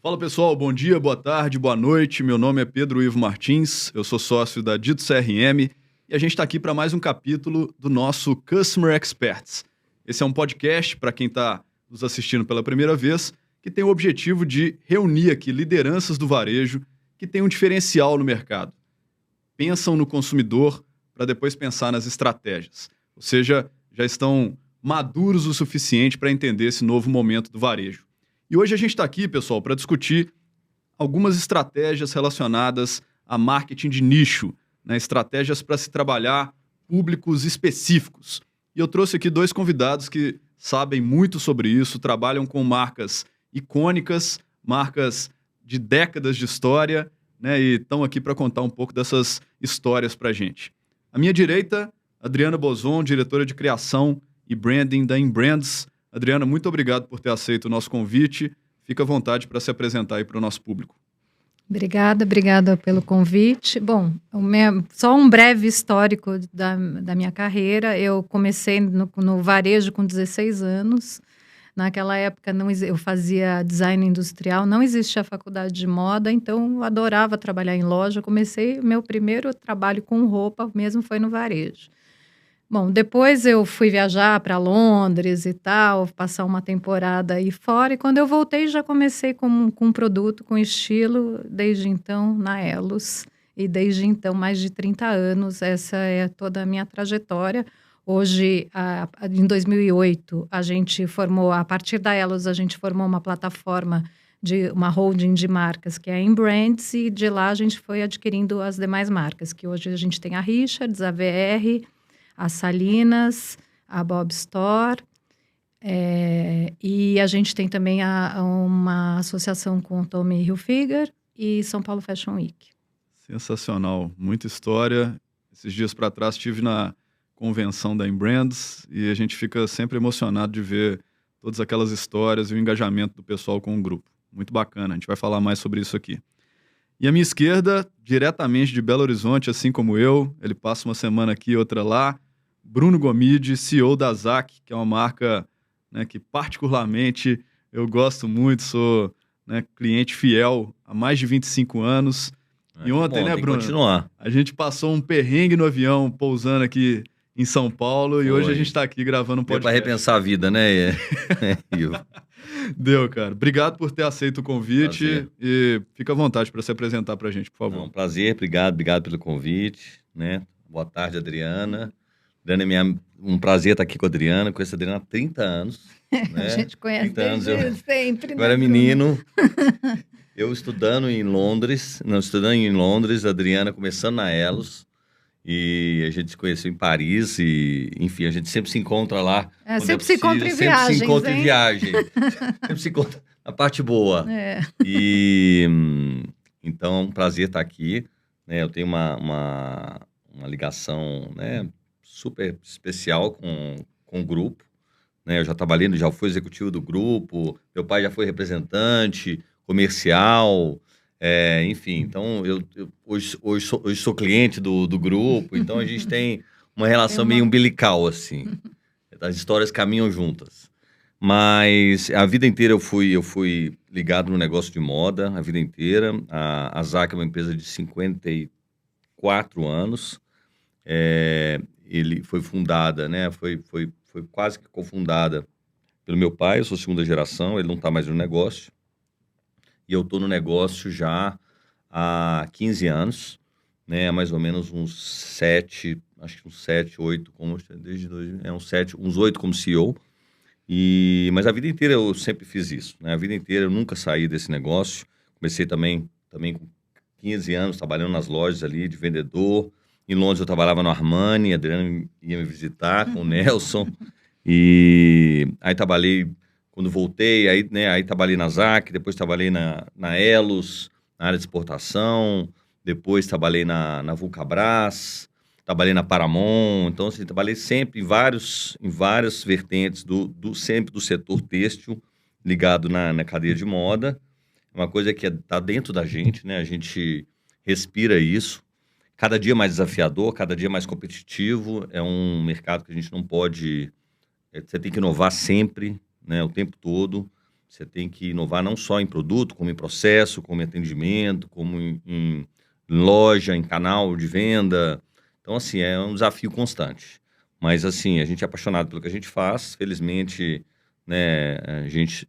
Fala pessoal, bom dia, boa tarde, boa noite. Meu nome é Pedro Ivo Martins, eu sou sócio da Dito CRM e a gente está aqui para mais um capítulo do nosso Customer Experts. Esse é um podcast para quem está nos assistindo pela primeira vez, que tem o objetivo de reunir aqui lideranças do varejo que têm um diferencial no mercado. Pensam no consumidor para depois pensar nas estratégias. Ou seja, já estão maduros o suficiente para entender esse novo momento do varejo. E hoje a gente está aqui, pessoal, para discutir algumas estratégias relacionadas a marketing de nicho, né? Estratégias para se trabalhar públicos específicos. E eu trouxe aqui dois convidados que sabem muito sobre isso, trabalham com marcas icônicas, marcas de décadas de história, né? E estão aqui para contar um pouco dessas histórias para a gente. À minha direita, Adriana Bozon, diretora de criação e branding da Inbrands. Adriana, muito obrigado por ter aceito o nosso convite. Fica à vontade para se apresentar aí para o nosso público. Obrigada pelo convite. Bom, só um breve histórico da minha carreira. Eu comecei no varejo com 16 anos. Naquela época eu fazia design industrial, não existia a faculdade de moda, então eu adorava trabalhar em loja. Meu primeiro trabalho com roupa mesmo foi no varejo. Bom, depois eu fui viajar para Londres e tal, passar uma temporada aí fora, e quando eu voltei já comecei com um produto, com estilo, desde então na Elos, e desde então mais de 30 anos, essa é toda a minha trajetória. Hoje, em 2008, a partir da Elos, a gente formou uma plataforma de uma holding de marcas, que é a Inbrands, e de lá a gente foi adquirindo as demais marcas, que hoje a gente tem a Richards, a VR, a Salinas, a Bob Store, e a gente tem também uma associação com o Tommy Hilfiger e São Paulo Fashion Week. Sensacional, muita história. Esses dias para trás estive na convenção da Inbrands e a gente fica sempre emocionado de ver todas aquelas histórias e o engajamento do pessoal com o grupo. Muito bacana, a gente vai falar mais sobre isso aqui. E à minha esquerda, diretamente de Belo Horizonte, assim como eu, ele passa uma semana aqui, outra lá, Bruno Gomide, CEO da ZAC, que é uma marca, né, que particularmente eu gosto muito, sou, né, cliente fiel há mais de 25 anos. E ontem, né, Bruno? Continuar. A gente passou um perrengue no avião pousando aqui em São Paulo e hoje a gente está aqui gravando um podcast. Deu para repensar a vida, né? Deu, cara. Obrigado por ter aceito o convite. Prazer. E fica à vontade para se apresentar para a gente, por favor. Prazer, obrigado pelo convite, né? Boa tarde, Adriana. Adriana, um prazer estar aqui com a Adriana, conheço a Adriana há 30 anos. Né? A gente conhece desde sempre. Eu era menino, eu estudando em Londres, a Adriana começando na Elos, e a gente se conheceu em Paris, e enfim, a gente sempre se encontra lá. Sempre se encontra em viagens, sempre se encontra em viagem, sempre se encontra na parte boa. E então é um prazer estar aqui, né? Eu tenho uma ligação, né, super especial com o grupo, né? Eu já fui executivo do grupo, meu pai já foi representante comercial, enfim, então eu hoje sou cliente do grupo, então a gente tem uma relação meio umbilical, assim, as histórias caminham juntas. Mas a vida inteira eu fui ligado no negócio de moda, a vida inteira. A ZAC é uma empresa de 54 anos, ele foi fundada, né? Foi quase que cofundada pelo meu pai. Eu sou segunda geração, ele não está mais no negócio. E eu estou no negócio já há 15 anos, né? Mais ou menos uns 7, 8, uns 8 como CEO. Mas a vida inteira eu sempre fiz isso, né? A vida inteira eu nunca saí desse negócio. Comecei também com 15 anos trabalhando nas lojas ali de vendedor. Em Londres eu trabalhava no Armani, a Adriana ia me visitar com o Nelson. E aí trabalhei, quando voltei, aí trabalhei na ZAC, depois trabalhei na Elos, na área de exportação, depois trabalhei na Vulcabras, trabalhei na Paramount. Então, assim, trabalhei sempre em várias vertentes, sempre do setor têxtil, ligado na cadeia de moda. Uma coisa que está dentro da gente, né? A gente respira isso. Cada dia mais desafiador, cada dia mais competitivo. É um mercado que a gente não pode... Você tem que inovar sempre, né, o tempo todo. Você tem que inovar não só em produto, como em processo, como em atendimento, como em loja, em canal de venda. Então, assim, é um desafio constante. Mas, assim, a gente é apaixonado pelo que a gente faz. Felizmente, né, a gente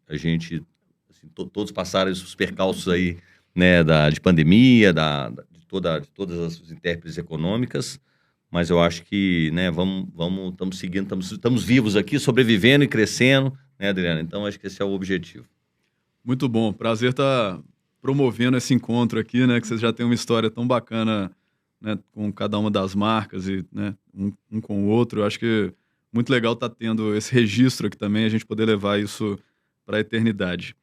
assim, todos passaram os percalços aí, né, de pandemia, de todas as intérpretes econômicas. Mas eu acho que, né, estamos seguindo, estamos vivos aqui, sobrevivendo e crescendo, né, Adriana? Então, acho que esse é o objetivo. Muito bom. Prazer estar promovendo esse encontro aqui, né? Que vocês já têm uma história tão bacana, né, com cada uma das marcas e, né, um com o outro. Eu acho que muito legal estar tendo esse registro aqui também, a gente poder levar isso para a eternidade.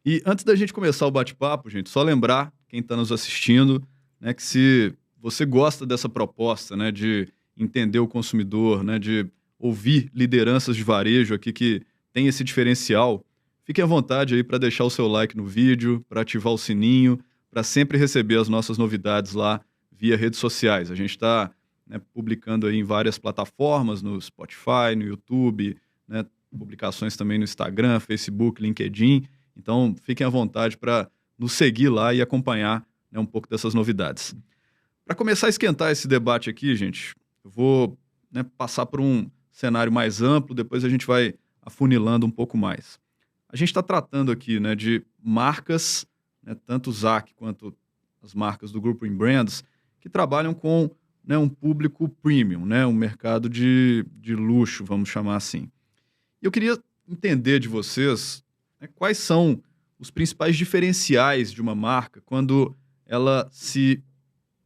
E antes da gente começar o bate-papo, gente, só lembrar quem está nos assistindo, né, que se você gosta dessa proposta, né, de entender o consumidor, né, de ouvir lideranças de varejo aqui que tem esse diferencial, fique à vontade aí para deixar o seu like no vídeo, para ativar o sininho, para sempre receber as nossas novidades lá via redes sociais. A gente está, né, publicando aí em várias plataformas, no Spotify, no YouTube, né, publicações também no Instagram, Facebook, LinkedIn. Então, fiquem à vontade para nos seguir lá e acompanhar, né, um pouco dessas novidades. Para começar a esquentar esse debate aqui, gente, eu vou, né, passar por um cenário mais amplo, depois a gente vai afunilando um pouco mais. A gente está tratando aqui, né, de marcas, né, tanto o ZAC quanto as marcas do Grupo Brands, que trabalham com, né, um público premium, né, um mercado de luxo, vamos chamar assim. E eu queria entender de vocês, né, quais são os principais diferenciais de uma marca quando ela se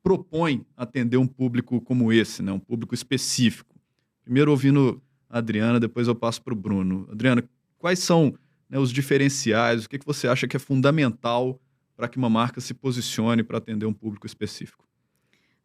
propõe atender um público como esse, né, um público específico. Primeiro ouvindo a Adriana, depois eu passo para o Bruno. Adriana, quais são, né, os diferenciais, o que você acha que é fundamental para que uma marca se posicione para atender um público específico?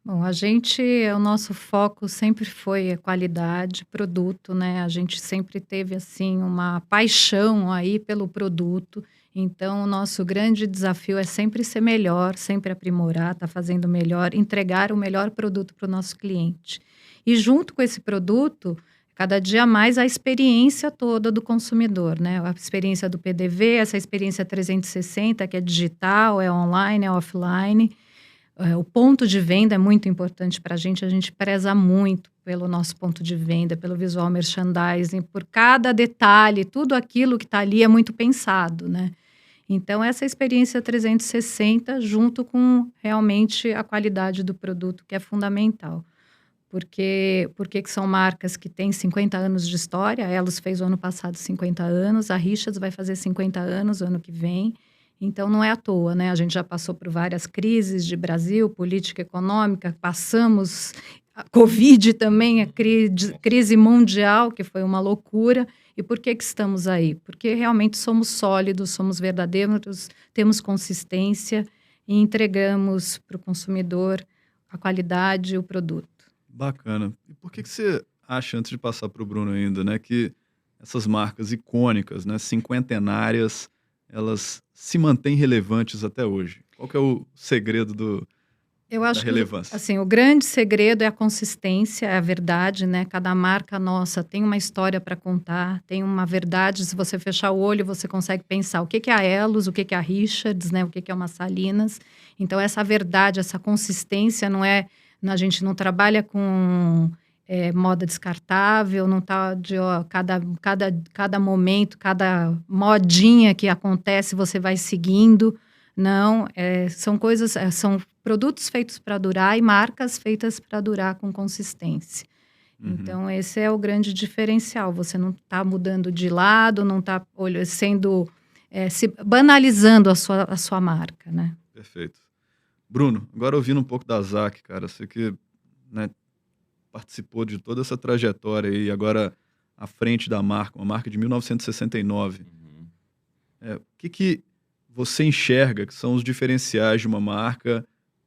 Bom, o nosso foco sempre foi a qualidade, produto, né? A gente sempre teve, assim, uma paixão aí pelo produto. Então, o nosso grande desafio é sempre ser melhor, sempre aprimorar, estar fazendo melhor, entregar o melhor produto para o nosso cliente. E junto com esse produto, cada dia mais a experiência toda do consumidor, né? A experiência do PDV, essa experiência 360, que é digital, é online, é offline. O ponto de venda é muito importante para a gente preza muito pelo nosso ponto de venda, pelo visual merchandising, por cada detalhe, tudo aquilo que está ali é muito pensado, né? Então, essa experiência 360 junto com realmente a qualidade do produto, que é fundamental. Porque são marcas que têm 50 anos de história, a Elos fez o ano passado 50 anos, a Richards vai fazer 50 anos o ano que vem. Então, não é à toa, né? A gente já passou por várias crises de Brasil, política econômica, passamos a Covid também, a crise mundial, que foi uma loucura. E por que estamos aí? Porque realmente somos sólidos, somos verdadeiros, temos consistência e entregamos para o consumidor a qualidade e o produto. Bacana. E por que você acha, antes de passar para o Bruno ainda, né, que essas marcas icônicas, né, cinquentenárias, elas se mantêm relevantes até hoje? Qual que é o segredo da relevância? Que, assim, o grande segredo é a consistência, é a verdade, né? Cada marca nossa tem uma história para contar, tem uma verdade. Se você fechar o olho, você consegue pensar o que é a Elos, o que é a Richards, né? O que é uma Salinas. Então, essa verdade, essa consistência não é... A gente não trabalha com moda descartável, não está de cada momento, cada modinha que acontece, você vai seguindo. Não, são coisas, são produtos feitos para durar e marcas feitas para durar com consistência. Uhum. Então, esse é o grande diferencial. Você não está mudando de lado, não está banalizando a sua marca, né? Perfeito. Bruno, agora ouvindo um pouco da ZAC, cara, você que, né, participou de toda essa trajetória aí, agora à frente da marca, uma marca de 1969. Uhum. O que você enxerga que são os diferenciais de uma marca,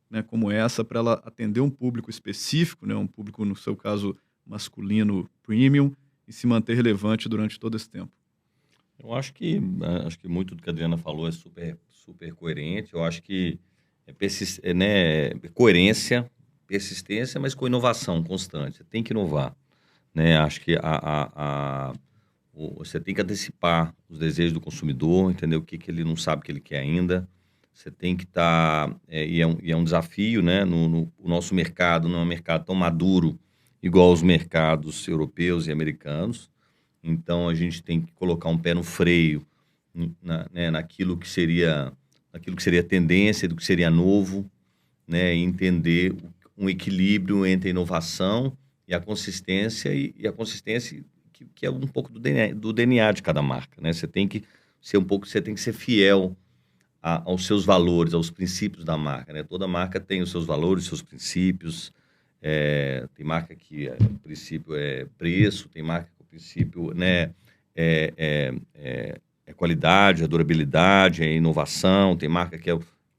né, como essa, para ela atender um público específico, né, um público, no seu caso, masculino premium, e se manter relevante durante todo esse tempo? Eu acho que muito do que a Adriana falou é super, super coerente. Eu acho que coerência, persistência, mas com inovação constante. Você tem que inovar, né? Acho que você tem que antecipar os desejos do consumidor, entender o que ele não sabe que ele quer ainda. Você tem que estar... e é um desafio, né? O nosso mercado não é um mercado tão maduro igual aos mercados europeus e americanos. Então, a gente tem que colocar um pé no freio naquilo que seria tendência, do que seria novo, né? E entender um equilíbrio entre a inovação e a consistência, e a consistência que é um pouco do DNA de cada marca, né? Você tem que ser fiel aos seus valores, aos princípios da marca, né? Toda marca tem os seus valores, seus princípios. Tem marca que o princípio é preço, tem marca que o princípio, né, é qualidade, é durabilidade, é inovação, tem marca que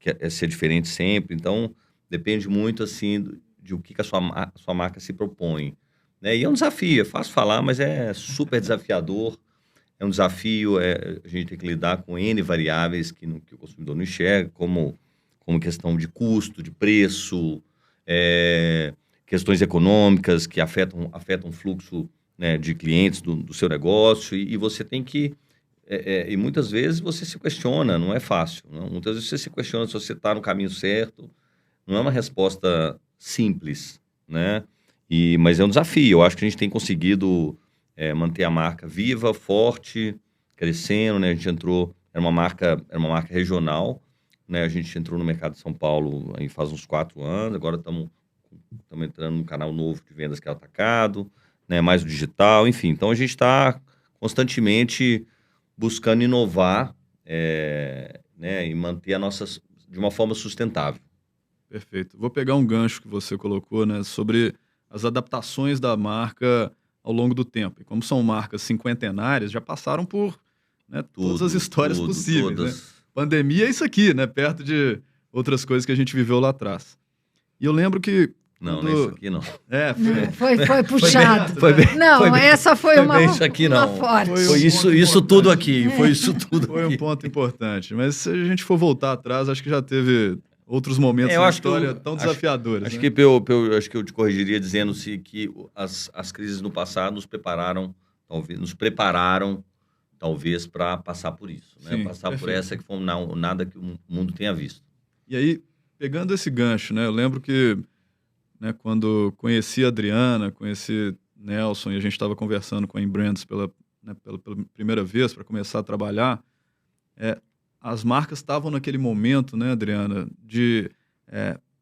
é ser diferente sempre. Então, depende muito, assim, de o que a sua marca se propõe, né? E é um desafio, é fácil falar, mas é super desafiador. É um desafio, a gente tem que lidar com N variáveis que o consumidor não enxerga, como questão de custo, de preço, questões econômicas que afetam o fluxo, né, de clientes do seu negócio, e você tem que... e muitas vezes você se questiona, não é fácil, não? Muitas vezes você se questiona se você está no caminho certo. Não é uma resposta simples, né? Mas é um desafio. Eu acho que a gente tem conseguido manter a marca viva, forte, crescendo, né? A gente entrou... Era uma marca regional, né? A gente entrou no mercado de São Paulo aí faz uns 4 anos. Agora estamos entrando num canal novo de vendas, que é o atacado, né? Mais o digital, enfim. Então, a gente está constantemente buscando inovar, né? E manter de uma forma sustentável. Perfeito. Vou pegar um gancho que você colocou, né, sobre as adaptações da marca ao longo do tempo. E como são marcas cinquentenárias, já passaram por, né, todas as histórias possíveis. Todas. Né? Pandemia é isso aqui, né? Perto de outras coisas que a gente viveu lá atrás. E eu lembro que... Não é isso aqui, não. Foi puxado. Essa foi uma... Isso aqui, não. Forte. Foi isso tudo aqui. Foi isso tudo aqui. Foi um ponto importante. Mas se a gente for voltar atrás, acho que já teve... outros momentos na história tão desafiadores. Acho né? Acho que eu te corrigiria dizendo-se que as crises no passado nos prepararam, talvez, para passar por isso. Né? Sim, passar perfeito. por essa que foi nada que o mundo tenha visto. E aí, pegando esse gancho, né, eu lembro que, né, quando conheci a Adriana, conheci Nelson, e a gente estava conversando com a Inbrands pela primeira vez para começar a trabalhar, as marcas estavam naquele momento, né, Adriana, de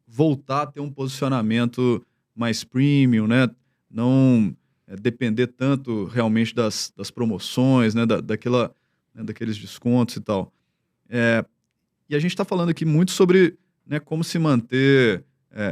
voltar a ter um posicionamento mais premium, né, não depender tanto realmente das promoções, né, daqueles descontos e tal. E a gente está falando aqui muito sobre, né, como se manter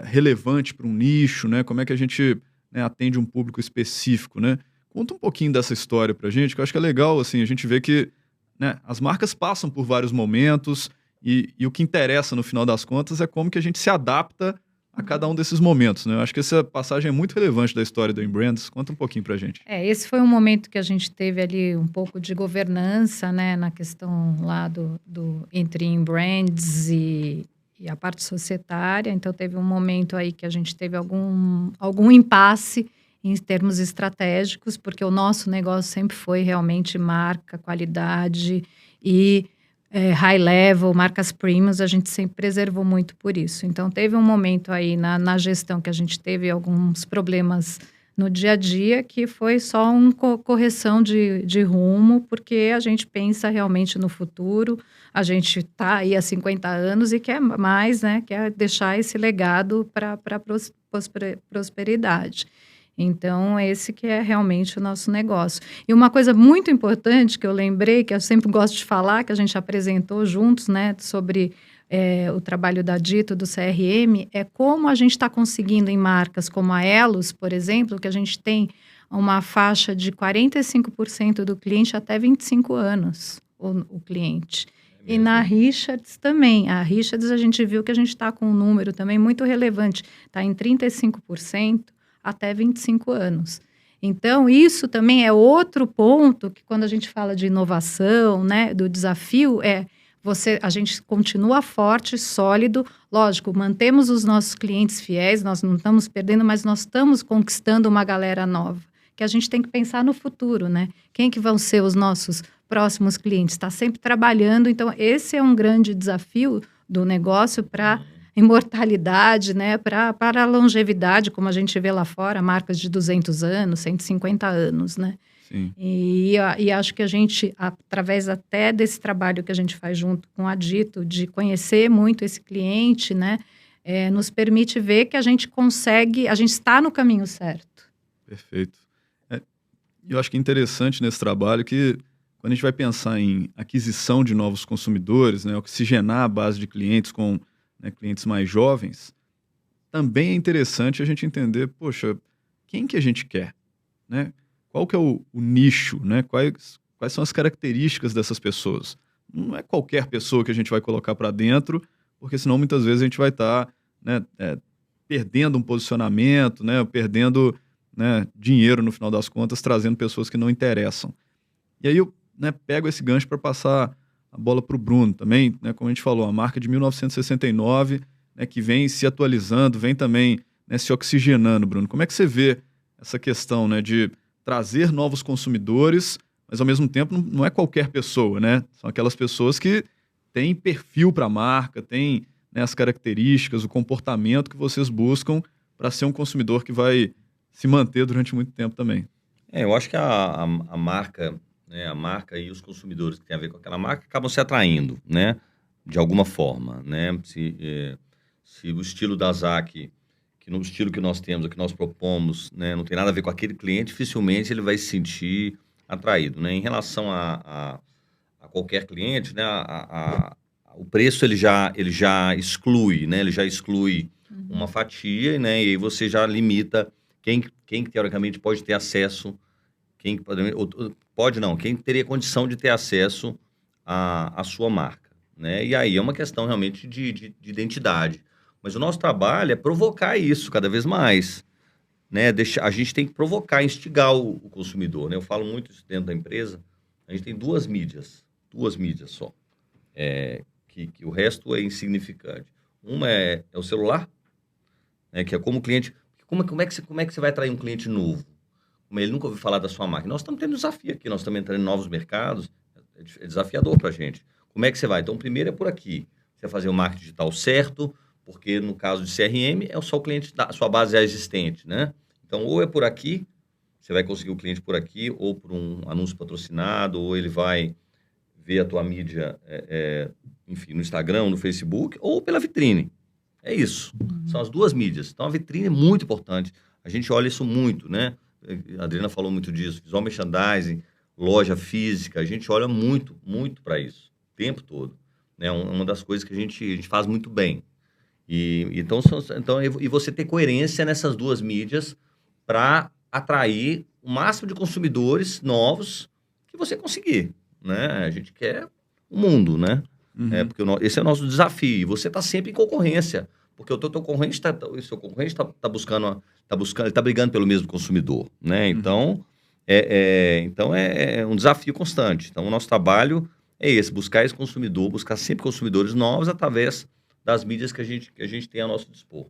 relevante para um nicho, né, como é que a gente, né, atende um público específico, né? Conta um pouquinho dessa história para a gente, que eu acho que é legal, assim, a gente vê que, né, as marcas passam por vários momentos e o que interessa, no final das contas, é como que a gente se adapta a cada um desses momentos, né? Eu acho que essa passagem é muito relevante da história da Inbrands. Conta um pouquinho pra gente. Esse foi um momento que a gente teve ali um pouco de governança, né, na questão lá entre Inbrands e a parte societária. Então, teve um momento aí que a gente teve algum impasse em termos estratégicos, porque o nosso negócio sempre foi realmente marca, qualidade e high level, marcas premiums, a gente sempre preservou muito por isso. Então, teve um momento aí na gestão que a gente teve alguns problemas no dia a dia, que foi só uma correção de rumo, porque a gente pensa realmente no futuro, a gente está aí há 50 anos e quer mais, né? Quer deixar esse legado para a prosperidade. Então, esse que é realmente o nosso negócio. E uma coisa muito importante que eu lembrei, que eu sempre gosto de falar, que a gente apresentou juntos, né, sobre o trabalho da Dito, do CRM, é como a gente está conseguindo em marcas como a Elos, por exemplo, que a gente tem uma faixa de 45% do cliente até 25 anos, o cliente. E na Richards também. A Richards, a gente viu que a gente está com um número também muito relevante, está em 35%, até 25 anos. Então, isso também é outro ponto que, quando a gente fala de inovação, né, do desafio, a gente continua forte, sólido. Lógico, mantemos os nossos clientes fiéis, nós não estamos perdendo, mas nós estamos conquistando uma galera nova. Que a gente tem que pensar no futuro, né? Quem que vão ser os nossos próximos clientes? Está sempre trabalhando, então esse é um grande desafio do negócio para imortalidade, né? Para a longevidade, como a gente vê lá fora, marcas de 200 anos, 150 anos, né? Sim. E acho que a gente, através até desse trabalho que a gente faz junto com a Dito, de conhecer muito esse cliente, né? Nos permite ver que a gente consegue, a gente está no caminho certo. Perfeito. Eu acho que é interessante nesse trabalho que, quando a gente vai pensar em aquisição de novos consumidores, né, oxigenar a base de clientes com, né, clientes mais jovens, também é interessante a gente entender, poxa, quem que a gente quer, né? Qual que é o nicho, né? Quais são as características dessas pessoas? Não é qualquer pessoa que a gente vai colocar para dentro, porque senão muitas vezes a gente vai estar, né, perdendo um posicionamento, né, perdendo, né, dinheiro no final das contas, trazendo pessoas que não interessam. E aí eu, né, pego esse gancho para passar a bola para o Bruno também, né, como a gente falou, a marca de 1969, né, que vem se atualizando, vem também, né, se oxigenando, Bruno. Como é que você vê essa questão, né, de trazer novos consumidores, mas ao mesmo tempo não é qualquer pessoa, né? São aquelas pessoas que têm perfil para a marca, têm, né, as características, o comportamento que vocês buscam para ser um consumidor que vai se manter durante muito tempo também. Eu acho que a marca, né, a marca e os consumidores que têm a ver com aquela marca acabam se atraindo, né, de alguma forma, né? Se o estilo da ZAC, que no estilo que nós temos, o que nós propomos, né, não tem nada a ver com aquele cliente, dificilmente ele vai se sentir atraído, né? Em relação a qualquer cliente, né, o preço ele já exclui, né? Ele já exclui uma fatia, né? E aí você já limita quem teoricamente pode ter acesso, quem teria condição de ter acesso à sua marca, né? E aí é uma questão realmente de identidade. Mas o nosso trabalho é provocar isso cada vez mais, né? A gente tem que provocar, instigar o consumidor, né? Eu falo muito isso dentro da empresa. A gente tem duas mídias só, que o resto é insignificante. Uma é o celular, né? Que é como o cliente... Como é que você vai atrair um cliente novo? Como ele nunca ouviu falar da sua marca? Nós estamos tendo desafio aqui, nós estamos entrando em novos mercados, é desafiador para a gente. Como é que você vai? Então, primeiro é por aqui. Você vai fazer o marketing digital certo, porque no caso de CRM, é só o cliente, a sua base é existente, né? Então, ou é por aqui, você vai conseguir o cliente por aqui, ou por um anúncio patrocinado, ou ele vai ver a tua mídia, enfim, no Instagram, no Facebook, ou pela vitrine. É isso. São as duas mídias. Então, a vitrine é muito importante. A gente olha isso muito, né? A Adriana falou muito disso. Visual merchandising, loja física, a gente olha muito, muito para isso. O tempo todo. É uma das coisas que a gente faz muito bem. Então, e você ter coerência nessas duas mídias para atrair o máximo de consumidores novos que você conseguir, né? A gente quer o mundo, né? Porque esse é o nosso desafio. E você está sempre em concorrência, porque o seu concorrente está buscando, ele está brigando pelo mesmo consumidor, né? Então, é um desafio constante. Então, o nosso trabalho é esse, buscar esse consumidor, buscar sempre consumidores novos através das mídias que a gente tem a nosso dispor.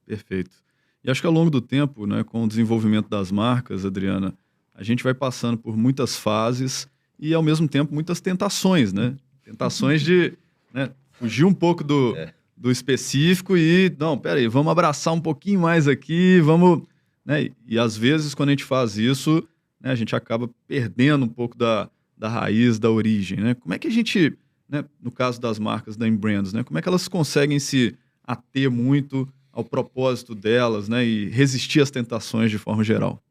Perfeito. E acho que ao longo do tempo, né, com o desenvolvimento das marcas, Adriana, a gente vai passando por muitas fases e, ao mesmo tempo, muitas tentações, né? Tentações de, né, fugir um pouco do específico e, não, peraí, vamos abraçar um pouquinho mais aqui, vamos... Né? E, às vezes, quando a gente faz isso, né, a gente acaba perdendo um pouco da raiz, da origem, né? Como é que a gente... Né, no caso das marcas da Inbrands, né, como é que elas conseguem se ater muito ao propósito delas, né, e resistir às tentações de forma geral?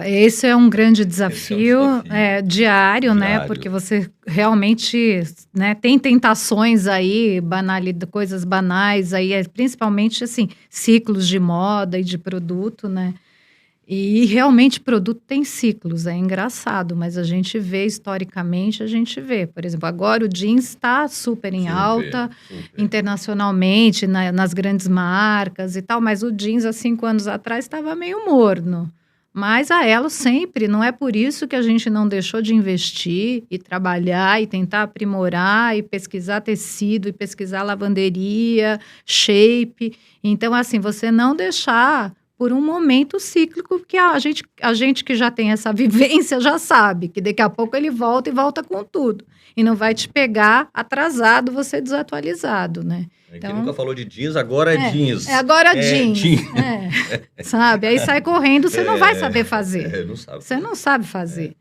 Esse é um grande desafio, diário, né, porque você realmente, né, tem tentações aí, coisas banais aí, principalmente assim, ciclos de moda e de produto, né? E realmente produto tem ciclos, é engraçado, mas a gente vê historicamente, por exemplo, agora o jeans está super em alta, internacionalmente, nas grandes marcas e tal, mas o jeans há 5 anos atrás estava meio morno, Mas a Elo sempre, não é por isso que a gente não deixou de investir e trabalhar e tentar aprimorar e pesquisar tecido e pesquisar lavanderia, shape. Então, assim, você não deixar por um momento cíclico, porque a gente que já tem essa vivência já sabe que daqui a pouco ele volta e volta com tudo. E não vai te pegar atrasado, você desatualizado, né? Quem nunca falou de jeans, agora é jeans. Agora jeans. Sabe? Aí sai correndo, você não vai saber fazer. Não sabe. Você não sabe fazer.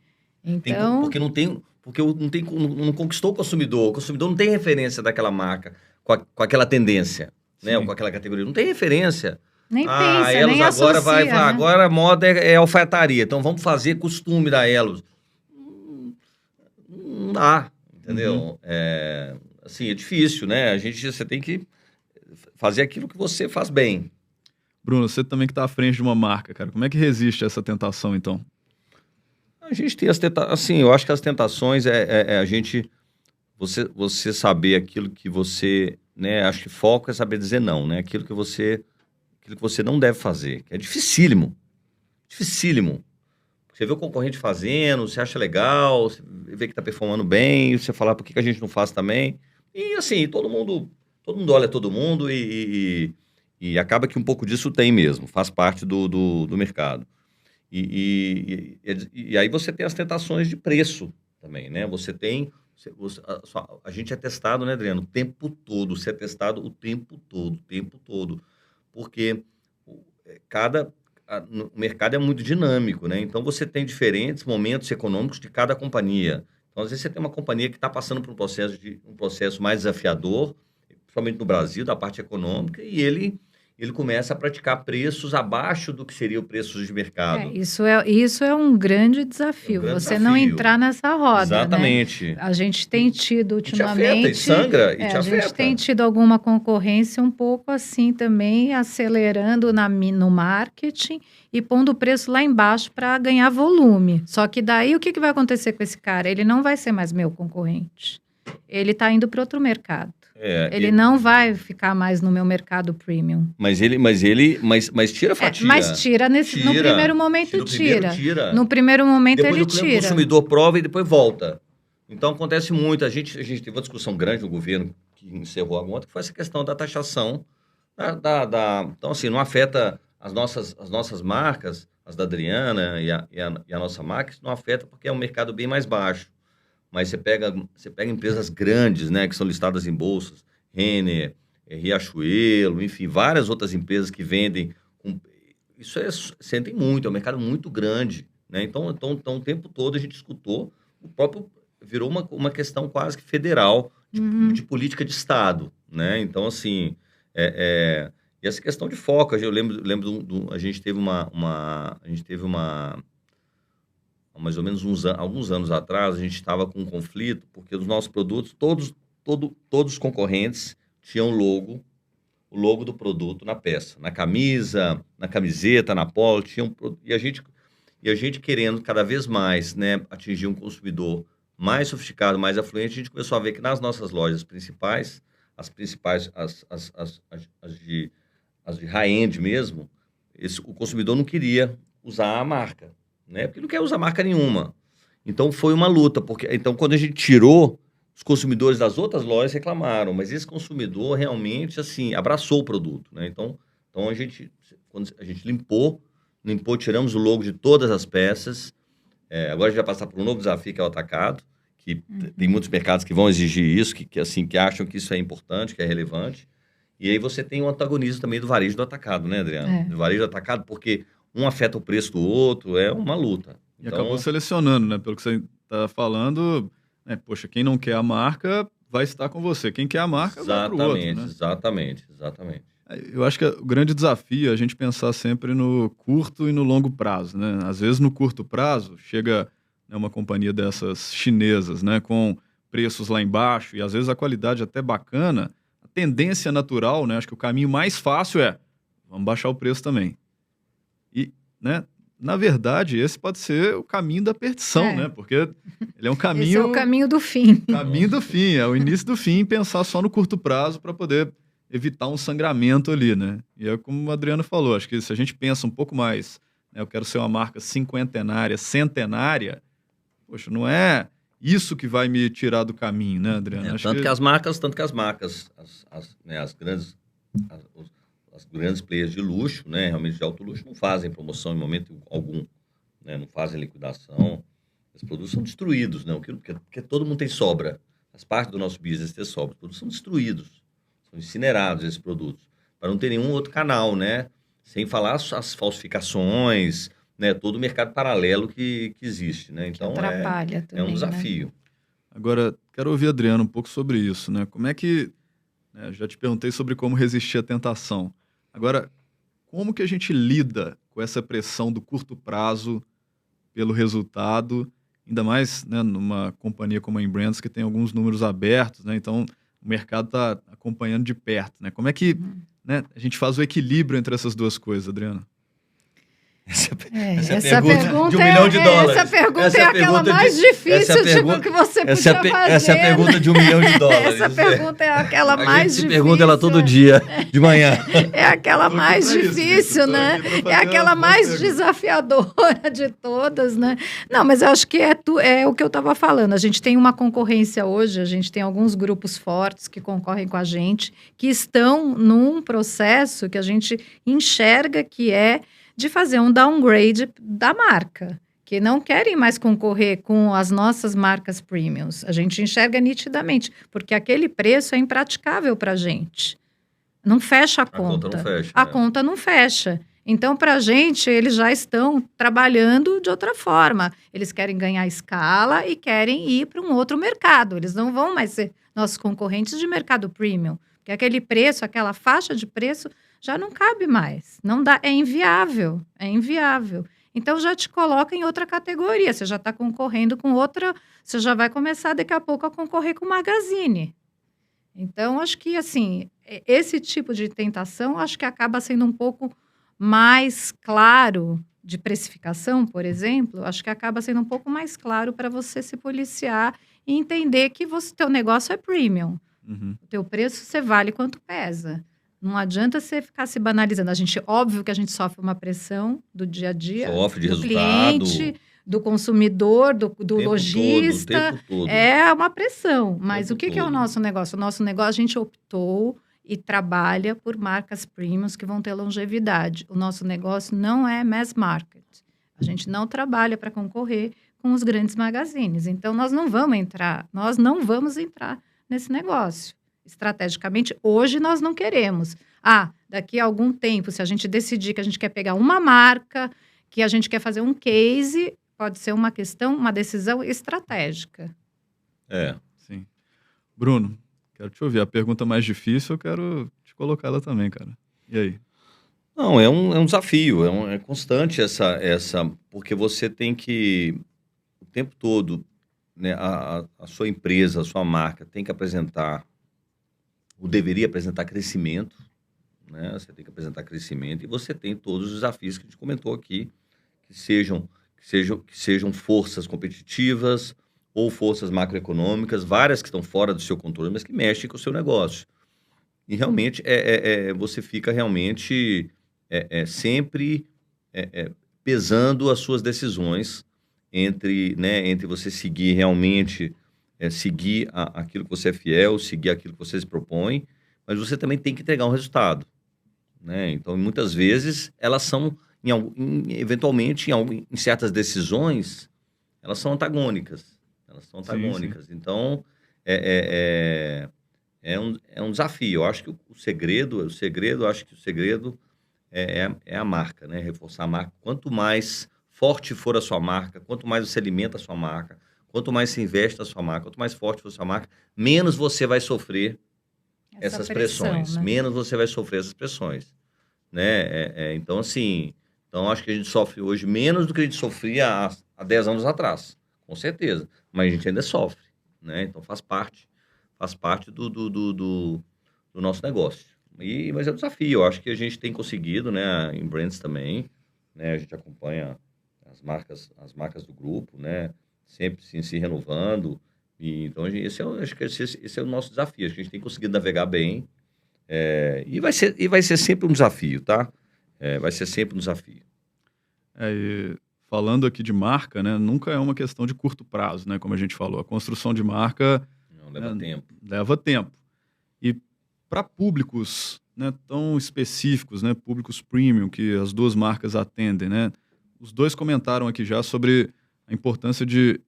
Então... Porque não conquistou o consumidor. O consumidor não tem referência daquela marca com aquela tendência, né? Ou com aquela categoria. Não tem referência. Nem pensa, Elos nem agora associa, né? Agora a moda é alfaiataria. Então vamos fazer costume da Elos. Não dá, entendeu? Assim, é difícil, né? Você tem que fazer aquilo que você faz bem. Bruno, você também que está à frente de uma marca, cara, como é que resiste a essa tentação, então? A gente tem as tentações, assim, eu acho que as tentações a gente, você saber aquilo que você, né, acho que foco é saber dizer não, né, aquilo que você não deve fazer, que é dificílimo. Você vê o concorrente fazendo, você acha legal, você vê que está performando bem, você fala, por que a gente não faz também? E assim, todo mundo olha todo mundo e acaba que um pouco disso tem mesmo, faz parte do mercado. E aí você tem as tentações de preço também, né? A gente é testado, né, Adriano? O tempo todo, você é testado o tempo todo. Porque o mercado é muito dinâmico, né? Então você tem diferentes momentos econômicos de cada companhia. Então, às vezes, você tem uma companhia que está passando por um processo mais desafiador, principalmente no Brasil, da parte econômica, e ele começa a praticar preços abaixo do que seria o preço de mercado. Isso é um grande desafio, você não entrar nessa roda. Exatamente. Né? A gente tem tido ultimamente... E te afeta, e sangra, e te afeta. A gente tem tido alguma concorrência um pouco assim também, acelerando no marketing e pondo o preço lá embaixo para ganhar volume. Só que daí o que vai acontecer com esse cara? Ele não vai ser mais meu concorrente. Ele está indo para outro mercado. Ele não vai ficar mais no meu mercado premium. Mas tira a fatia. Mas tira no primeiro momento, tira. No primeiro momento depois ele tira. O consumidor prova e depois volta. Então acontece muito. A gente teve uma discussão grande no governo que encerrou a conta, que foi essa questão da taxação. Então, assim, não afeta as nossas marcas, as da Adriana e a nossa marca, isso não afeta porque é um mercado bem mais baixo. Mas você pega empresas grandes, né, que são listadas em bolsas, Renner, Riachuelo, enfim, várias outras empresas que vendem. Sentem muito, é um mercado muito grande, né? Então, o tempo todo a gente escutou, virou uma questão quase que federal de política de Estado, né? Então, assim, e essa questão de foco, eu lembro a gente teve mais ou menos alguns anos atrás, a gente estava com um conflito, porque os nossos produtos, todos os concorrentes tinham o logo do produto na peça, na camisa, na camiseta, na polo, e a gente querendo cada vez mais, né, atingir um consumidor mais sofisticado, mais afluente, a gente começou a ver que nas nossas lojas principais, as de high-end mesmo, o consumidor não queria usar a marca, né? Porque não quer usar marca nenhuma. Então foi uma luta, porque então quando a gente tirou, os consumidores das outras lojas reclamaram, mas esse consumidor realmente assim abraçou o produto, né? Então quando a gente limpou, tiramos o logo de todas as peças. Agora a gente vai passar por um novo desafio que é o atacado, que tem muitos mercados que vão exigir isso, que acham que isso é importante, que é relevante. E aí você tem um antagonismo também do varejo do atacado, né, Adriano? Do varejo do atacado, porque um afeta o preço do outro, é uma luta. E acabou selecionando, né? Pelo que você está falando, poxa, quem não quer a marca vai estar com você. Quem quer a marca vai para o outro, né? Exatamente. Eu acho que o grande desafio é a gente pensar sempre no curto e no longo prazo, né? Às vezes, no curto prazo, chega uma companhia dessas chinesas, né? Com preços lá embaixo e, às vezes, a qualidade até bacana. A tendência natural, né? Acho que o caminho mais fácil vamos baixar o preço também. E, né, na verdade, esse pode ser o caminho da perdição, né? Porque ele é um caminho... Esse é o caminho do fim. Caminho do fim, é o início do fim, pensar só no curto prazo para poder evitar um sangramento ali, né? E é como o Adriano falou, acho que se a gente pensa um pouco mais né? Eu quero ser uma marca cinquentenária, centenária. Poxa, não é isso que vai me tirar do caminho, né, Adriano? Tanto que as marcas, as grandes players de luxo, né, realmente de alto luxo, não fazem promoção em momento algum, né, não fazem liquidação. Os produtos são destruídos, né, porque todo mundo tem sobra. Faz parte do nosso business ter sobra. Os produtos são destruídos, são incinerados esses produtos, para não ter nenhum outro canal, né? Sem falar as falsificações, né? Todo o mercado paralelo que existe, né? Então atrapalha também, um desafio. Né? Agora, quero ouvir, Adriano, um pouco sobre isso, né? Como é que... Né, já te perguntei sobre como resistir à tentação. Agora, como que a gente lida com essa pressão do curto prazo pelo resultado, ainda mais, né, numa companhia como a Inbrands, que tem alguns números abertos, né? Então, o mercado está acompanhando de perto, né? Como é que né, a gente faz o equilíbrio entre essas duas coisas, Adriano? Essa pergunta de $1 milhão. Essa pergunta é aquela mais difícil que você podia fazer. Essa é a pergunta de $1 milhão. Essa pergunta é aquela mais difícil. A gente pergunta ela todo dia, de manhã. É aquela mais difícil, né? É aquela mais desafiadora de todas, né? Não, mas eu acho que é o que eu estava falando. A gente tem uma concorrência hoje, a gente tem alguns grupos fortes que concorrem com a gente, que estão num processo que a gente enxerga que é de fazer um downgrade da marca, que não querem mais concorrer com as nossas marcas premiums. A gente enxerga nitidamente, porque aquele preço é impraticável para a gente. Não fecha a conta. A conta não fecha. Então, para a gente, eles já estão trabalhando de outra forma. Eles querem ganhar escala e querem ir para um outro mercado. Eles não vão mais ser nossos concorrentes de mercado premium, porque aquele preço, aquela faixa de preço já não cabe mais, não dá, é inviável. Então, já te coloca em outra categoria, você já está concorrendo com outra, você já vai começar daqui a pouco a concorrer com o Magazine. Então, acho que, assim, esse tipo de tentação, acho que acaba sendo um pouco mais claro de precificação, por exemplo, acho que acaba sendo um pouco mais claro para você se policiar e entender que teu negócio é premium. O teu preço, você vale quanto pesa. Não adianta você ficar se banalizando. Óbvio que a gente sofre uma pressão do dia a dia. Sofre de do resultado. Cliente, do consumidor, do lojista. O tempo todo. É uma pressão. Mas o que é o nosso negócio? O nosso negócio, a gente optou e trabalha por marcas premiums que vão ter longevidade. O nosso negócio não é mass market. A gente não trabalha para concorrer com os grandes magazines. Então, nós não vamos entrar nesse negócio. Estrategicamente, hoje nós não queremos. Daqui a algum tempo, se a gente decidir que a gente quer pegar uma marca, que a gente quer fazer um case, pode ser uma decisão estratégica. Sim. Bruno, quero te ouvir. A pergunta mais difícil, eu quero te colocar ela também, cara. E aí? Não, é um desafio, é constante essa... Porque você tem que, o tempo todo, né, a sua empresa, a sua marca, tem que apresentar, ou deveria apresentar crescimento, né? Você tem que apresentar crescimento e você tem todos os desafios que a gente comentou aqui, que sejam forças competitivas ou forças macroeconômicas, várias que estão fora do seu controle, mas que mexem com o seu negócio. E realmente você fica realmente sempre pesando as suas decisões entre você seguir realmente... seguir aquilo que você é fiel, seguir aquilo que você se propõe, mas você também tem que entregar um resultado, né? Então, muitas vezes, elas são, eventualmente, em certas decisões, elas são antagônicas. Sim. Então, é um desafio. Eu acho que o segredo é a marca, né? Reforçar a marca. Quanto mais forte for a sua marca, quanto mais você alimenta a sua marca, quanto mais se investe na sua marca, quanto mais forte for a sua marca, menos você vai sofrer essas pressões. Né? Menos você vai sofrer essas pressões. Né? Então, assim, acho que a gente sofre hoje menos do que a gente sofria há 10 anos atrás, com certeza. Mas a gente ainda sofre. Né? Então, faz parte do nosso negócio. Mas é um desafio. Eu acho que a gente tem conseguido, né, em Brands também, né? A gente acompanha as marcas do grupo, né? Sempre se renovando. Então, acho que esse é o nosso desafio. Acho que a gente tem conseguido navegar bem. E vai ser sempre um desafio, tá? Vai ser sempre um desafio. E falando aqui de marca, né, nunca é uma questão de curto prazo, né, como a gente falou. A construção de marca Não, leva tempo. Leva tempo. E para públicos, né, tão específicos, né, públicos premium que as duas marcas atendem, né, os dois comentaram aqui já sobre a importância de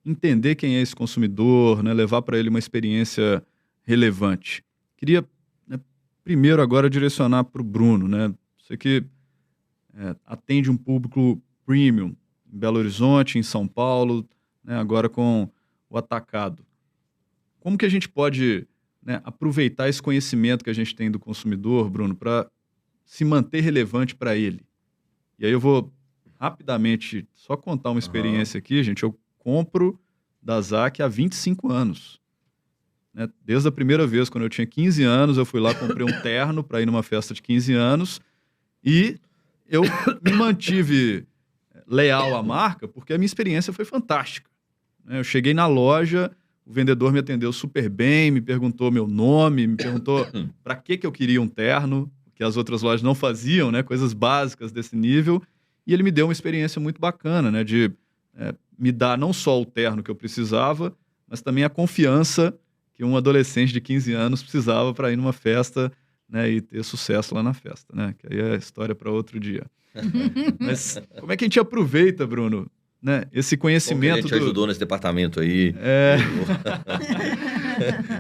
entender quem é esse consumidor, né, levar para ele uma experiência relevante. Queria, né, primeiro agora direcionar para o Bruno, né, você que atende um público premium em Belo Horizonte, em São Paulo, né, agora com o atacado. Como que a gente pode, né, aproveitar esse conhecimento que a gente tem do consumidor, Bruno, para se manter relevante para ele? E aí eu vou rapidamente só contar uma experiência aqui, gente. Eu compro da ZAC há 25 anos. Né? Desde a primeira vez, quando eu tinha 15 anos, eu fui lá, comprei um terno para ir numa festa de 15 anos e eu me mantive leal à marca porque a minha experiência foi fantástica. Eu cheguei na loja, o vendedor me atendeu super bem, me perguntou meu nome, me perguntou para que eu queria um terno, que as outras lojas não faziam, né? Coisas básicas desse nível. E ele me deu uma experiência muito bacana, né? De me dar não só o terno que eu precisava, mas também a confiança que um adolescente de 15 anos precisava para ir numa festa, né, e ter sucesso lá na festa, né? Que aí é história para outro dia. Mas como é que a gente aproveita, Bruno, né, esse conhecimento? Como que a gente ajudou nesse departamento aí?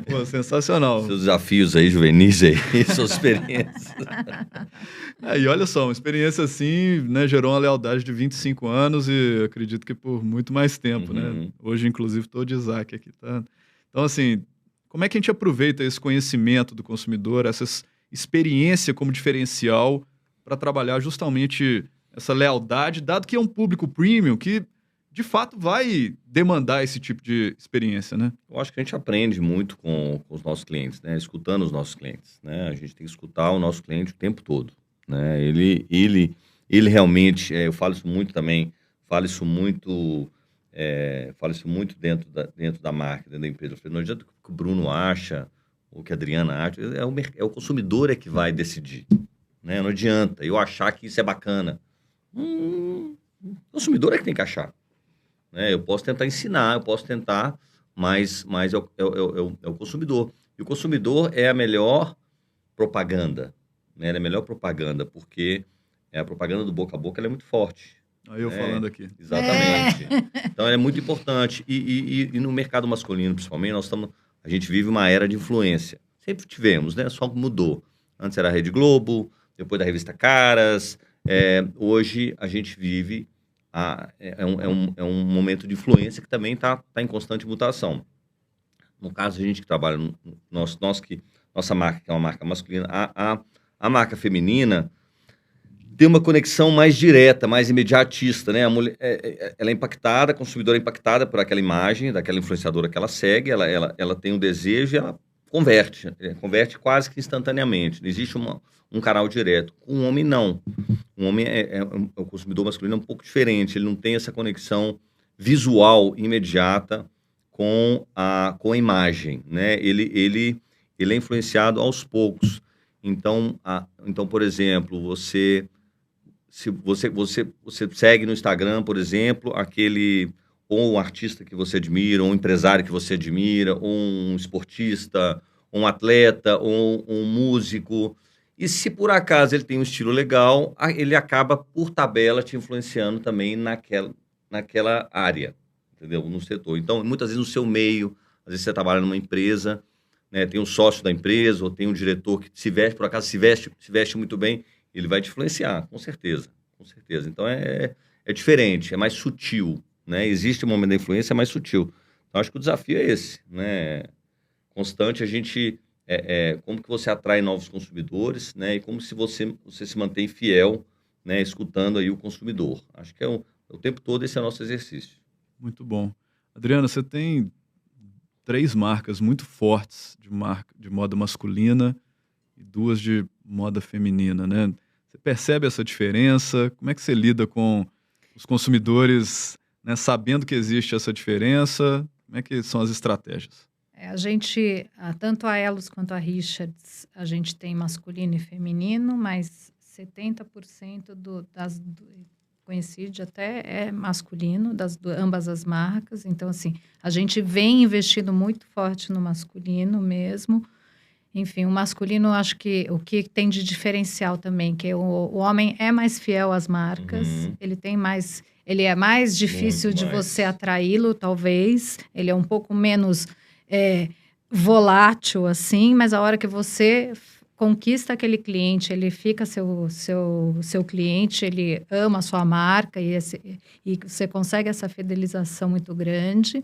Pô, sensacional. Seus desafios aí, juvenis aí, suas experiências. E olha só, uma experiência assim, né, gerou uma lealdade de 25 anos e acredito que por muito mais tempo, né? Hoje, inclusive, estou de Isaac aqui, tá? Então, assim, como é que a gente aproveita esse conhecimento do consumidor, essa experiência como diferencial para trabalhar justamente essa lealdade, dado que é um público premium que, de fato, vai demandar esse tipo de experiência, né? Eu acho que a gente aprende muito com os nossos clientes, né? Escutando os nossos clientes, né? A gente tem que escutar o nosso cliente o tempo todo, né? Ele realmente, eu falo isso muito também, falo isso muito dentro da marca, dentro da empresa. Eu falei, não adianta o que o Bruno acha, ou que a Adriana acha, é o consumidor que vai decidir, né? Não adianta eu achar que isso é bacana. O consumidor é que tem que achar. Eu posso tentar ensinar, eu posso tentar, mas é o consumidor. E o consumidor é a melhor propaganda, né? Ele é a melhor propaganda, porque a propaganda do boca a boca ela é muito forte. Aí eu falando aqui. Exatamente. Então, é muito importante. E no mercado masculino, principalmente, a gente vive uma era de influência. Sempre tivemos, né? Só mudou. Antes era a Rede Globo, depois da revista Caras. Hoje, a gente vive... É um momento de influência que também está em constante mutação. No caso, a gente que trabalha, nossa marca, que é uma marca masculina, a marca feminina tem uma conexão mais direta, mais imediatista, né? A mulher, ela é impactada, a consumidora é impactada por aquela imagem, daquela influenciadora que ela segue, ela tem um desejo e ela converte quase que instantaneamente. Não existe um canal direto. Com o homem, não. O homem o consumidor masculino é um pouco diferente, ele não tem essa conexão visual imediata com a imagem, né? Ele é influenciado aos poucos. Então, por exemplo, você segue no Instagram, por exemplo, ou um artista que você admira, ou um empresário que você admira, ou um esportista, ou um atleta, ou um músico. E se por acaso ele tem um estilo legal, ele acaba, por tabela, te influenciando também naquela área, entendeu? No setor. Então, muitas vezes no seu meio, às vezes você trabalha numa empresa, né, tem um sócio da empresa, ou tem um diretor que por acaso se veste muito bem, ele vai te influenciar, com certeza. Com certeza. Então, é diferente, é mais sutil, né? Existe um momento da influência, é mais sutil. Então, acho que o desafio é esse, né? Constante, a gente... como que você atrai novos consumidores, né? E como se você se mantém fiel, né? Escutando aí o consumidor. Acho que o tempo todo esse é o nosso exercício. Muito bom. Adriana, você tem 3 marcas muito fortes de moda masculina e 2 de moda feminina, né? Você percebe essa diferença? Como é que você lida com os consumidores, né, sabendo que existe essa diferença? Como é que são as estratégias? A gente, tanto a Elos quanto a Richards, a gente tem masculino e feminino, mas 70% Coincide até é masculino, ambas as marcas. Então, assim, a gente vem investindo muito forte no masculino mesmo. Enfim, o masculino, acho que o que tem de diferencial também, que o homem é mais fiel às marcas, ele é mais difícil Muito de mais. você atraí-lo, talvez. Ele é um pouco menos volátil, assim, mas a hora que você conquista aquele cliente, ele fica seu cliente, ele ama a sua marca e você consegue essa fidelização muito grande.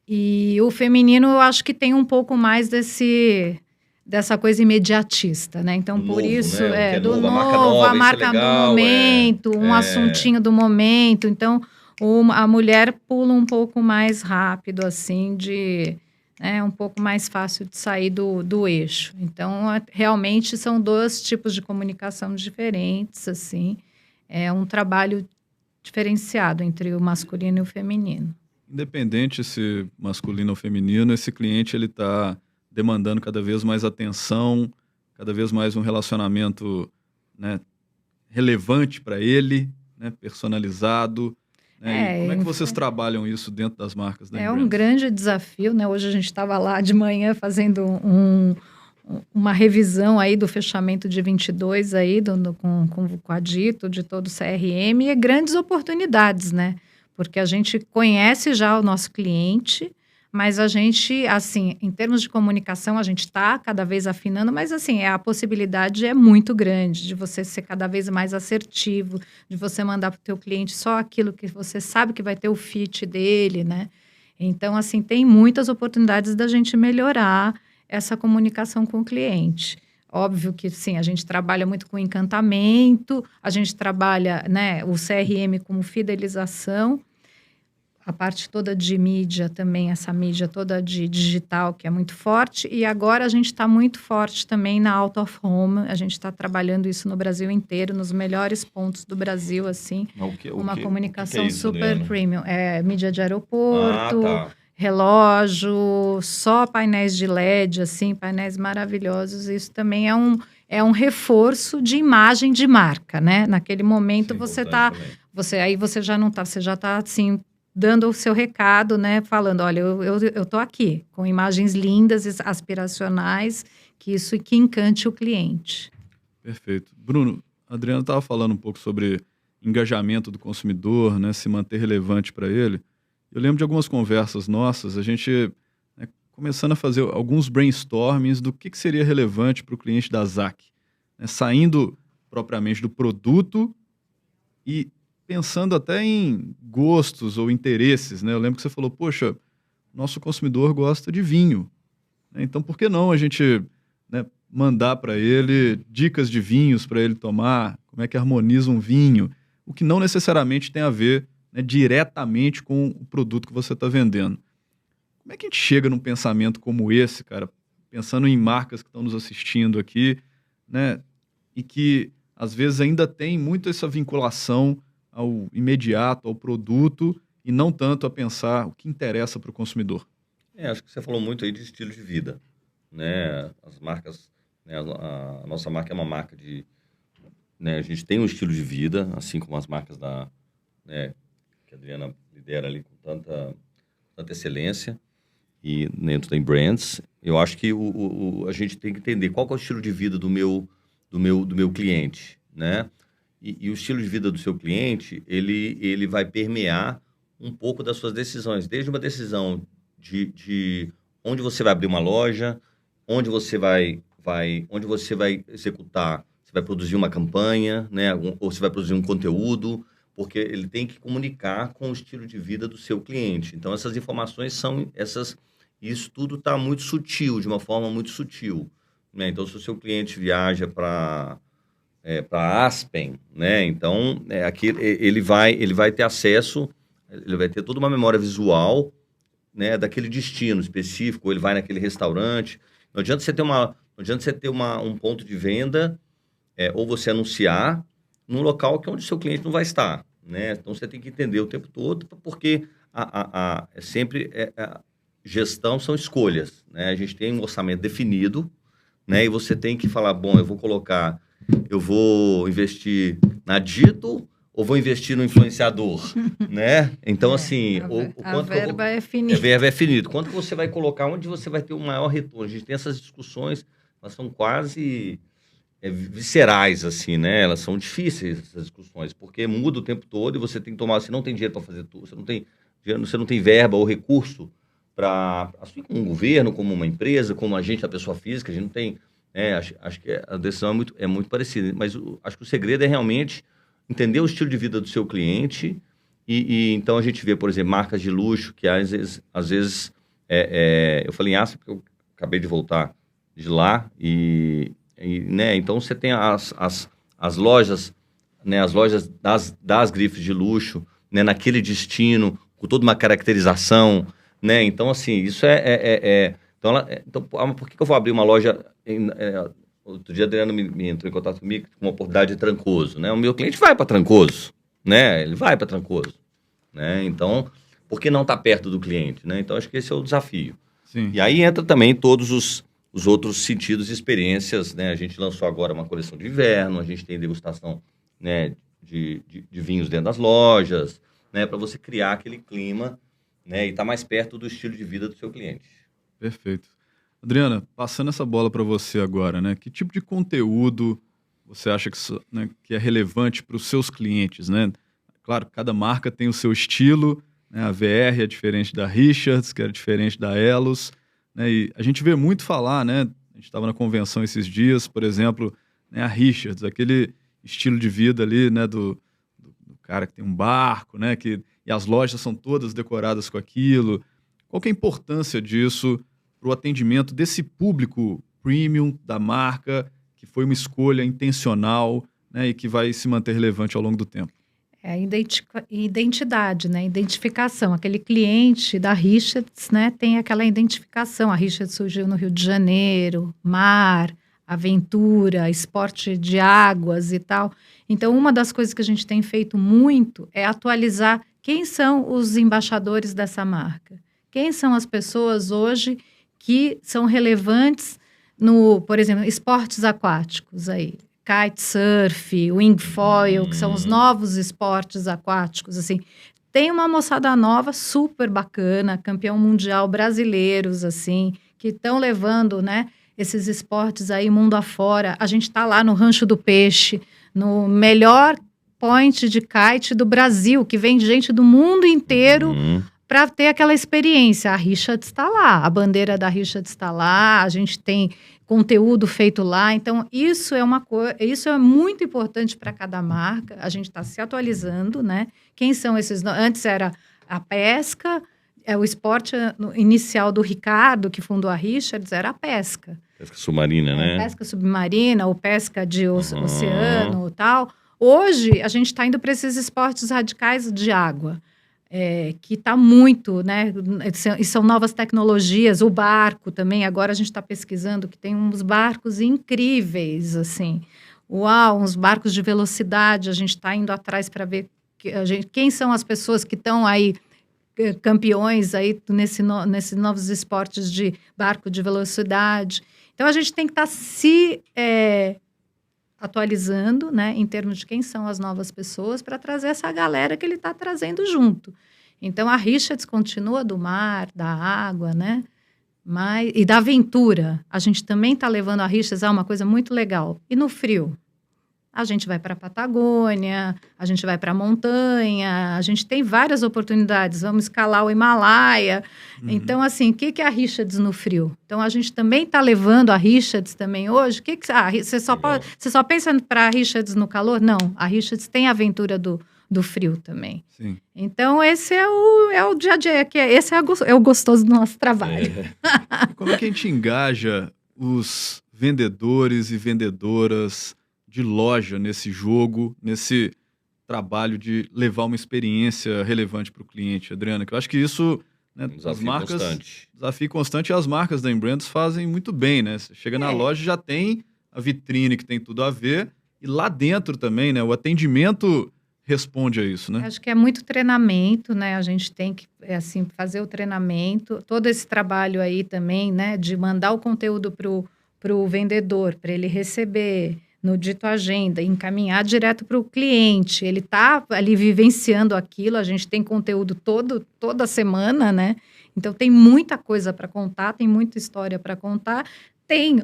E o feminino, eu acho que tem um pouco mais dessa coisa imediatista, né? Então, por Novo, isso, né? do A marca novo, nova, a marca isso é legal, do momento, um assuntinho do momento. Então, a mulher pula um pouco mais rápido, assim, um pouco mais fácil de sair do eixo. Então, realmente são 2 tipos de comunicação diferentes, assim. É um trabalho diferenciado entre o masculino e o feminino. Independente se masculino ou feminino, esse cliente ele está demandando cada vez mais atenção, cada vez mais um relacionamento, né, relevante para ele, né, personalizado. Né? E como é que vocês trabalham isso dentro das marcas da um grande desafio, né? Hoje a gente estava lá de manhã fazendo uma revisão aí do fechamento de 22 aí com a Dito, de todo o CRM, e grandes oportunidades, né? Porque a gente conhece já o nosso cliente, mas a gente, assim, em termos de comunicação, a gente está cada vez afinando, mas, assim, a possibilidade é muito grande de você ser cada vez mais assertivo, de você mandar para o teu cliente só aquilo que você sabe que vai ter o fit dele, né? Então, assim, tem muitas oportunidades da gente melhorar essa comunicação com o cliente. Óbvio que, sim, a gente trabalha muito com encantamento, a gente trabalha, né, o CRM como fidelização, a parte toda de mídia também, essa mídia toda de digital, que é muito forte. E agora a gente está muito forte também na out of home. A gente está trabalhando isso no Brasil inteiro, nos melhores pontos do Brasil, assim. Uma comunicação super premium. Mídia de aeroporto, relógio, só painéis de LED, assim, painéis maravilhosos. Isso também é um reforço de imagem de marca, né? Naquele momento você já não está, você já está assim, dando o seu recado, né? Falando, olha, eu tô aqui, com imagens lindas, aspiracionais, que encante o cliente. Perfeito. Bruno, a Adriana estava falando um pouco sobre engajamento do consumidor, né? Se manter relevante para ele. Eu lembro de algumas conversas nossas, a gente começando a fazer alguns brainstormings do que seria relevante para o cliente da ZAC, né? Saindo propriamente do produto e pensando até em gostos ou interesses, né? Eu lembro que você falou, poxa, nosso consumidor gosta de vinho, né? Então por que não a gente, né, mandar para ele dicas de vinhos para ele tomar, como é que harmoniza um vinho, o que não necessariamente tem a ver, né, diretamente com o produto que você está vendendo. Como é que a gente chega num pensamento como esse, cara, pensando em marcas que estão nos assistindo aqui, né, e que às vezes ainda tem muito essa vinculação ao imediato, ao produto, e não tanto a pensar o que interessa para o consumidor? Acho que você falou muito aí de estilo de vida, né? As marcas, né, a nossa marca é uma marca de, né, a gente tem um estilo de vida, assim como as marcas né, que a Adriana lidera ali com tanta excelência, e dentro da Brands, eu acho que a gente tem que entender qual que é o estilo de vida do meu cliente, né? E o estilo de vida do seu cliente, ele vai permear um pouco das suas decisões. Desde uma decisão de onde você vai abrir uma loja, onde você vai executar, você vai produzir uma campanha, né? Ou você vai produzir um conteúdo, porque ele tem que comunicar com o estilo de vida do seu cliente. Então, essas informações isso tudo está muito sutil, de uma forma muito sutil, né? Então, se o seu cliente viaja para Aspen, né? Então, aqui ele vai ter acesso, ele vai ter toda uma memória visual, né, daquele destino específico, ou ele vai naquele restaurante. Não adianta você ter um ponto de venda, ou você anunciar num local onde o seu cliente não vai estar, né? Então, você tem que entender o tempo todo, porque gestão são escolhas, né? A gente tem um orçamento definido, né? E você tem que falar, bom, eu vou investir na Dito ou vou investir no influenciador, né? Então, assim... A verba é finita. A verba é finita. Quanto que você vai colocar, onde você vai ter o maior retorno? A gente tem essas discussões, elas são quase viscerais, assim, né? Elas são difíceis, essas discussões, porque muda o tempo todo e você tem que tomar... Você não tem dinheiro para fazer tudo, você não tem verba ou recurso para... Assim como um governo, como uma empresa, como a gente, a pessoa física, a gente não tem... acho que a decisão é muito parecida, mas acho que o segredo é realmente entender o estilo de vida do seu cliente e então a gente vê, por exemplo, marcas de luxo que às vezes eu falei em Aspen porque eu acabei de voltar de lá né, então você tem as lojas, né, as lojas das grifes de luxo, né, naquele destino, com toda uma caracterização, né, então assim, isso então, por que eu vou abrir uma loja... Outro dia a Adriana me entrou em contato comigo com uma oportunidade de Trancoso, né? O meu cliente vai para Trancoso, né? Ele vai para Trancoso, né? Então, por que não estar perto do cliente, né? Então, acho que esse é o desafio. Sim. E aí entra também todos os outros sentidos e experiências, né? A gente lançou agora uma coleção de inverno, a gente tem degustação, né, de vinhos dentro das lojas, né? Para você criar aquele clima, né? E estar mais perto do estilo de vida do seu cliente. Perfeito. Adriana, passando essa bola para você agora, né? Que tipo de conteúdo você acha que é relevante para os seus clientes, né? Claro, cada marca tem o seu estilo, né? A VR é diferente da Richards, que é diferente da Elos, né? E a gente vê muito falar, né? A gente estava na convenção esses dias, por exemplo, né? A Richards, aquele estilo de vida ali, né? Do cara que tem um barco, né? E as lojas são todas decoradas com aquilo. Qual que é a importância disso para o atendimento desse público premium da marca, que foi uma escolha intencional, né, e que vai se manter relevante ao longo do tempo? Identidade, né? Identificação. Aquele cliente da Richards, né, tem aquela identificação. A Richards surgiu no Rio de Janeiro, mar, aventura, esporte de águas e tal. Então, uma das coisas que a gente tem feito muito é atualizar quem são os embaixadores dessa marca. Quem são as pessoas hoje que são relevantes por exemplo, esportes aquáticos aí. Kitesurf, wingfoil, que são os novos esportes aquáticos, assim. Tem uma moçada nova super bacana, campeão mundial brasileiros, assim, que estão levando, né, esses esportes aí mundo afora. A gente está lá no Rancho do Peixe, no melhor point de kite do Brasil, que vem gente do mundo inteiro para ter aquela experiência. A Richards está lá, a bandeira da Richards está lá, a gente tem conteúdo feito lá. Então, isso é muito importante para cada marca. A gente está se atualizando, né? Quem são esses? Antes era a pesca, o esporte inicial do Ricardo, que fundou a Richards, era a pesca. Pesca submarina, né? Pesca submarina, ou pesca de oceano e tal. Hoje, a gente está indo para esses esportes radicais de água. Que está muito, né? E são novas tecnologias, o barco também. Agora a gente está pesquisando que tem uns barcos incríveis, assim. Uau, uns barcos de velocidade. A gente está indo atrás para ver quem são as pessoas que estão aí, campeões aí nesses novos esportes de barco de velocidade. Então a gente tem que estar se atualizando, né, em termos de quem são as novas pessoas, para trazer essa galera que ele está trazendo junto. Então, a Richards continua do mar, da água, né, e da aventura. A gente também está levando a Richards a uma coisa muito legal. E no frio? A gente vai para a Patagônia, a gente vai para a montanha, a gente tem várias oportunidades. Vamos escalar o Himalaia. Então, assim, o que é a Richards no frio? Então, a gente também está levando a Richards também hoje. Você só pensa para a Richards no calor? Não, a Richards tem a aventura do frio também. Sim. Então, esse é o dia a dia, esse é o gostoso do nosso trabalho. E como é que a gente engaja os vendedores e vendedoras de loja nesse jogo, nesse trabalho de levar uma experiência relevante para o cliente, Adriana? Que eu acho que isso, né, desafio constante, e as marcas da Embrands fazem muito bem, né? Você chega na loja, já tem a vitrine que tem tudo a ver, e lá dentro também, né, o atendimento responde a isso, né? Acho que é muito treinamento, né? A gente tem que, assim, fazer o treinamento, todo esse trabalho aí também, né, de mandar o conteúdo pro vendedor, para ele receber, no dito agenda, encaminhar direto para o cliente. Ele está ali vivenciando aquilo, a gente tem conteúdo toda semana, né? Então, tem muita coisa para contar, tem muita história para contar.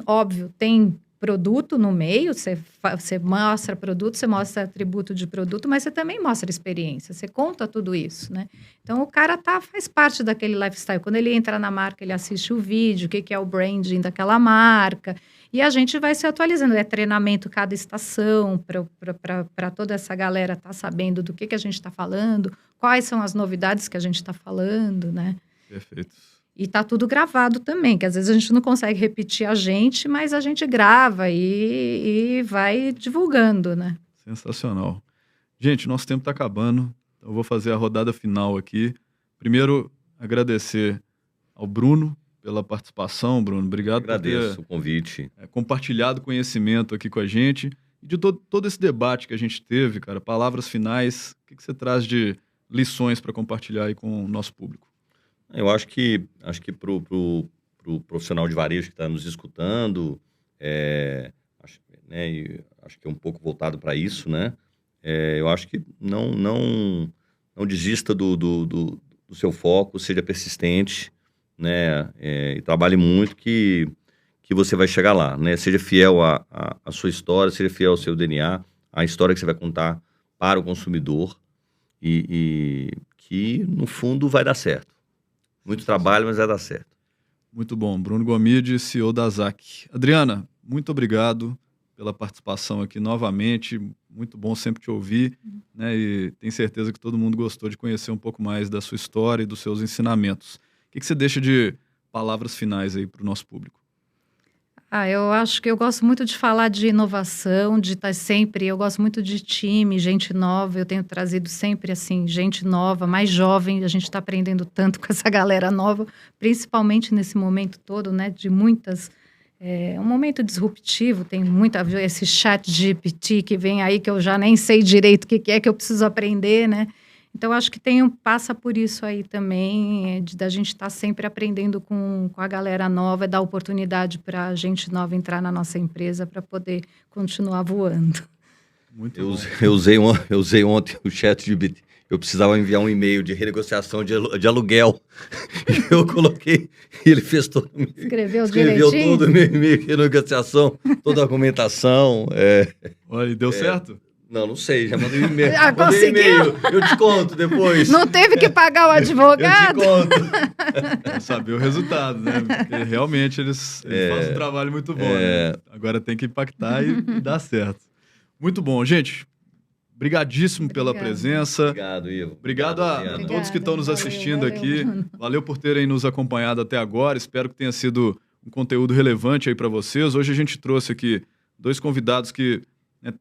Óbvio, tem produto no meio, você mostra produto, você mostra atributo de produto, mas você também mostra experiência, você conta tudo isso, né? Então, o cara faz parte daquele lifestyle. Quando ele entra na marca, ele assiste o vídeo, o que é o branding daquela marca, e a gente vai se atualizando. É treinamento cada estação, para toda essa galera estar sabendo do que a gente está falando, quais são as novidades que a gente está falando, né? Perfeito. E tá tudo gravado também, que às vezes a gente não consegue repetir mas a gente grava e vai divulgando, né? Sensacional. Gente, nosso tempo está acabando, então eu vou fazer a rodada final aqui. Primeiro, agradecer ao Bruno pela participação. Bruno, obrigado por ter o convite. Compartilhado conhecimento aqui com a gente e de todo esse debate que a gente teve, cara. Palavras finais, o que você traz de lições para compartilhar aí com o nosso público? Eu acho que pro profissional de varejo que está nos escutando, acho que é um pouco voltado para isso, né? Eu acho que não desista do seu foco, seja persistente, né? E trabalhe muito que você vai chegar lá, né? Seja fiel à sua história, seja fiel ao seu DNA, à história que você vai contar para o consumidor e que, no fundo, vai dar certo. Muito trabalho, mas vai dar certo. Muito bom. Bruno Gomide, CEO da ZAC. Adriana, muito obrigado pela participação aqui novamente. Muito bom sempre te ouvir, né? E tenho certeza que todo mundo gostou de conhecer um pouco mais da sua história e dos seus ensinamentos. O que você deixa de palavras finais aí para o nosso público? Eu acho que eu gosto muito de falar de inovação, de estar sempre... Eu gosto muito de time, gente nova. Eu tenho trazido sempre, assim, gente nova, mais jovem. A gente está aprendendo tanto com essa galera nova, principalmente nesse momento todo, né? De muitas... um momento disruptivo, tem esse chat GPT que vem aí, que eu já nem sei direito o que é que eu preciso aprender, né? Então, acho que passa por isso aí também, da gente estar sempre aprendendo com a galera nova, dar oportunidade para a gente nova entrar na nossa empresa para poder continuar voando. Muito bom. Eu usei ontem o ChatGPT. Eu precisava enviar um e-mail de renegociação de aluguel. Eu coloquei, e ele fez todo. Escreveu todo o meu e-mail de renegociação, toda a documentação. Olha, e deu certo? Não sei, já mandei um e-mail. Conseguiu? Eu te conto depois. Não teve que pagar o advogado? Eu te conto. Pra saber o resultado, né? Porque realmente eles fazem um trabalho muito bom, né? Agora tem que impactar e dar certo. Muito bom, gente. Obrigadíssimo pela presença. Obrigado, Ivo. Obrigado a todos que estão nos assistindo aqui. Valeu por terem nos acompanhado até agora. Espero que tenha sido um conteúdo relevante aí para vocês. Hoje a gente trouxe aqui 2 convidados que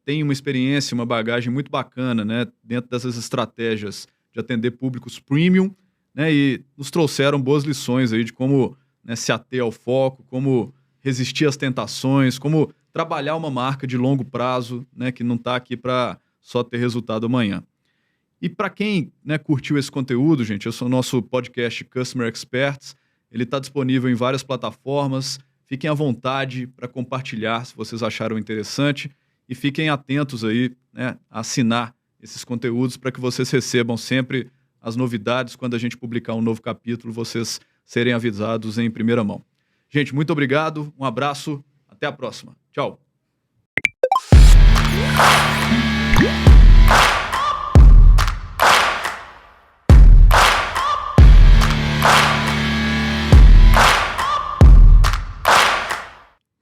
têm uma experiência, uma bagagem muito bacana, né, dentro dessas estratégias de atender públicos premium, né, e nos trouxeram boas lições aí de como, né, se ater ao foco, como resistir às tentações, como trabalhar uma marca de longo prazo, né, que não está aqui para só ter resultado amanhã. E para quem, né, curtiu esse conteúdo, gente, esse é o nosso podcast Customer Experts. Ele está disponível em várias plataformas. Fiquem à vontade para compartilhar se vocês acharam interessante e fiquem atentos aí, né, a assinar esses conteúdos para que vocês recebam sempre as novidades. Quando a gente publicar um novo capítulo, vocês serem avisados em primeira mão. Gente, muito obrigado, um abraço, até a próxima. Tchau.